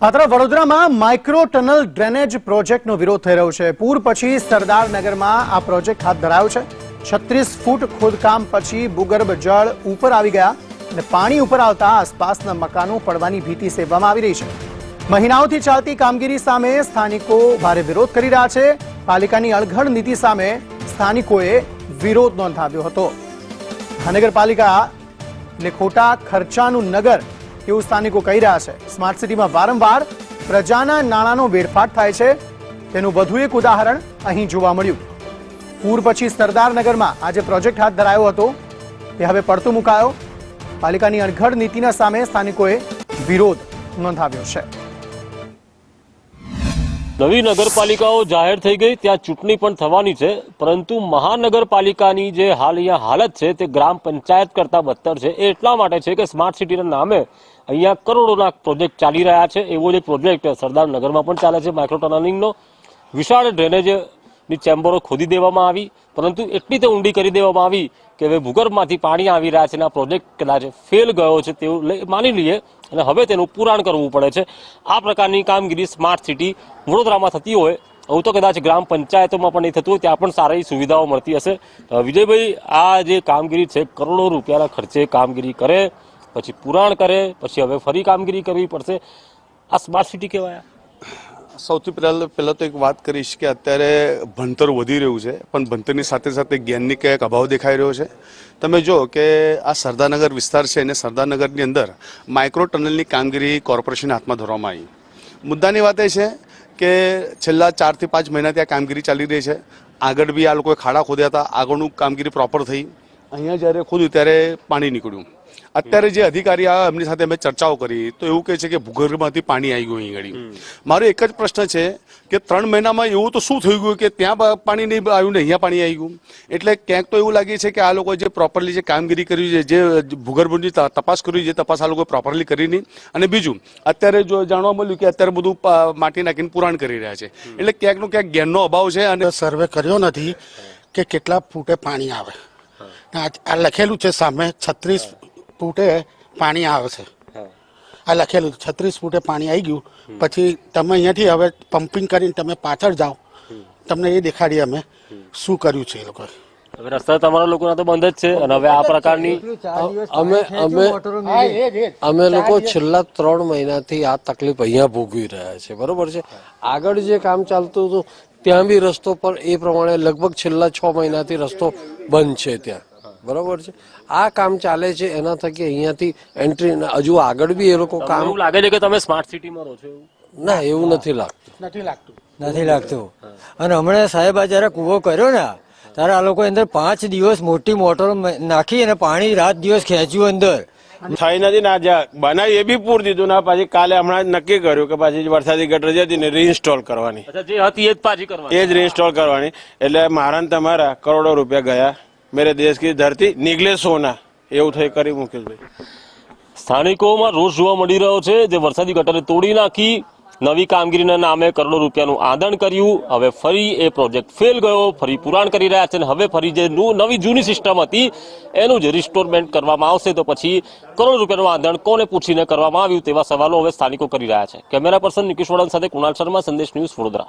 આ તરફ વડોદરામાં માઇક્રો ટનલ ડ્રેનેજ પ્રોજેક્ટનો વિરોધ થઈ રહ્યો છે। પૂર પછી સરદારનગરમાં આ પ્રોજેક્ટ હાથ ધરાયો છે। 36 ફૂટ ખોદકામ પછી ભૂગર્ભ જળ ઉપર આવી ગયા અને પાણી ઉપર આવતા આસપાસના મકાનો પડવાની ભીતિ સેવવામાં આવી રહી છે। મહિનાઓથી ચાલતી કામગીરી સામે સ્થાનિકો ભારે વિરોધ કરી રહ્યા છે। પાલિકાની અણઘડ નીતિ સામે સ્થાનિકોએ વિરોધ નોંધાવ્યો હતો। મહાનગરપાલિકા એટલે ખોટા ખર્ચાનું નગર એવું સ્થાનિકો કહી રહ્યા છે। સ્માર્ટ સિટીમાં વારંવાર પ્રજાના નાણાંનો વેડફાટ થાય છે, તેનું વધુ એક ઉદાહરણ અહીં જોવા મળ્યું। પૂર પછી સરદારનગરમાં આ જે પ્રોજેક્ટ હાથ ધરાયો હતો તે હવે પડતો મુકાયો। પાલિકાની અણઘડ નીતિના સામે સ્થાનિકોએ વિરોધ નોંધાવ્યો છે। નવી નગરપાલિકાઓ જાહેર થઈ ગઈ, ત્યાં ચૂંટણી પણ થવાની છે, પરંતુ મહાનગરપાલિકાની જે હાલ અહીંયા હાલત છે તે ગ્રામ પંચાયત કરતા બદતર છે। એ એટલા માટે છે કે સ્માર્ટ સિટીના નામે અહીંયા કરોડોના પ્રોજેક્ટ ચાલી રહ્યા છે। એવો જ એક પ્રોજેક્ટ સરદારનગરમાં પણ ચાલે છે, માઇક્રો ટનલિંગનો। વિશાળ ડ્રેનેજની ચેમ્બરો ખોદી દેવામાં આવી, પરંતુ એટલી તે ઊંડી કરી દેવામાં આવી કે હવે ભૂગર્ભમાંથી પાણી આવી રહ્યા છે અને આ પ્રોજેક્ટ કદાચ ફેલ ગયો છે તેવું માની લઈએ અને હવે તેનું પુરાણ કરવું પડે છે। આ પ્રકારની કામગીરી સ્માર્ટ સિટી વડોદરામાં થતી હોય એવું તો કદાચ ગ્રામ પંચાયતોમાં પણ નહીં થતું હોય, ત્યાં પણ સારી સુવિધાઓ મળતી હશે। વિજયભાઈ, આ જે કામગીરી છે કરોડો રૂપિયાના ખર્ચે કામગીરી કરે, પછી પુરાણ કરે, પછી હવે ફરી કામગીરી કરવી પડશે, આ સ્માર્ટ સિટી કહેવાય? સૌથી પહેલાં તો એક વાત કરીશ કે અત્યારે ભણતર વધી રહ્યું છે, પણ ભણતરની સાથે સાથે જ્ઞાનની કંઈક અભાવ દેખાઈ રહ્યો છે। તમે જો કે આ સરદારનગર વિસ્તાર છે અને સરદારનગરની અંદર માઇક્રો ટનલની કામગીરી કોર્પોરેશન હાથમાં ધરવામાં આવી। મુદ્દાની વાત એ છે કે છેલ્લા 4 થી 5 મહિનાથી આ કામગીરી ચાલી રહી છે। આગળ બી આ લોકોએ ખાડા ખોદ્યા હતા, આગળનું કામગીરી પ્રોપર થઈ। અહીંયા જ્યારે ખોદ્યું ત્યારે પાણી નીકળ્યું। અત્યારે જે અધિકારી આવ્યા એમની સાથે અમે ચર્ચાઓ કરી તો એવું કહે છે કે ભૂગર્ભમાંથી પાણી આવી ગયું અહીં આગળ। મારો એક જ પ્રશ્ન છે કે 3 મહિનામાં એવું તો શું થઈ ગયું કે ત્યાં પાણી નહીં આવ્યું ને અહીંયા પાણી આવી ગયું? એટલે ક્યાંક તો એવું લાગે છે કે આ લોકો જે પ્રોપરલી જે કામગીરી કરી છે, જે ભૂગર્ભની તપાસ કરી, જે તપાસ આ લોકો પ્રોપરલી કરી નહીં। અને બીજું, અત્યારે જો જાણવા મળ્યું કે અત્યારે બધું માટી નાખીને પુરાણ કરી રહ્યા છે, એટલે ક્યાંકનો ક્યાંક જ્ઞાનનો અભાવ છે। અને સર્વે કર્યો નથી કે કેટલા ફૂટે પાણી આવે। આ લખેલું છે સામે 36 ફૂટે પાણી આવે છે, આ લખેલું 36 ફૂટે પાણી આવી ગયું। પછી તમે અહીંયાથી હવે પમ્પિંગ કરીને તમે પાછળ જાઓ, તમને એ દેખાડીએ અમે શું કર્યું છે એ લોકોએ। હવે રસ્તા તમારા લોકોના તો બંધ જ છે અને હવે આ પ્રકારની અમે લોકો છેલ્લા 3 મહિનાથી આ તકલીફ અહીંયા ભોગવી રહ્યા છે, બરોબર છે। આગળ જે કામ ચાલતું હતું ત્યાં બી રસ્તો પર એ પ્રમાણે લગભગ છેલ્લા 6 મહિનાથી રસ્તો બંધ છે ત્યાં, બરોબર છે। આ કામ ચાલે છે, એના થકી અહીંયાથી એન્ટ્રી હજુ આગળ બી એ લોકો કામ એવું લાગે છે કે તમે સ્માર્ટ સિટીમાં રહો છો એવું? ના, એવું નથી લાગતું। અને હમણાં સાહેબ આ જયારે કૂવો કર્યો ને ત્યારે આ લોકો અંદર 5 દિવસ મોટી મોટરો નાખી અને પાણી રાત દિવસ ખેંચ્યું અંદર થઈ નથી ના બનાવી એ બી પૂર દીધું ના, પછી કાલે હમણાં નક્કી કર્યું કે પછી વરસાદી ગટર જતી ને રીઇન્સ્ટોલ કરવાની, જે હતી એ જ પાછી કરવાની, એ જ રીઇન્સ્ટોલ કરવાની। એટલે મારા તમારા કરોડો રૂપિયા ગયા, મેરે દેશ કી ધરતી નિગલે સોના, એવું થઈ કરી મુકેશભાઈ। સ્થાનિકોમાં રોષ જોવા મળી રહ્યો છે, જે વરસાદી ગટરે તોડી નાખી, નવી કામગીરીના નામે કરોડો રૂપિયાનું આંદણ કર્યું, હવે ફરી એ પ્રોજેક્ટ ફેલ ગયો, ફરી પુરાણ કરી રહ્યા છે અને હવે ફરી જે નવી જૂની સિસ્ટમ હતી એનું જ રિસ્ટોરમેન્ટ કરવામાં આવશે તો પછી કરોડો રૂપિયાનું આંદણ કોને પૂછીને કરવામાં આવ્યું તેવા સવાલો હવે સ્થાનિકો કરી રહ્યા છે। કેમેરા પર્સન નિકેશ વડન સાથે કુણાલ શર્મા, સંદેશ ન્યૂઝ, વડોદરા।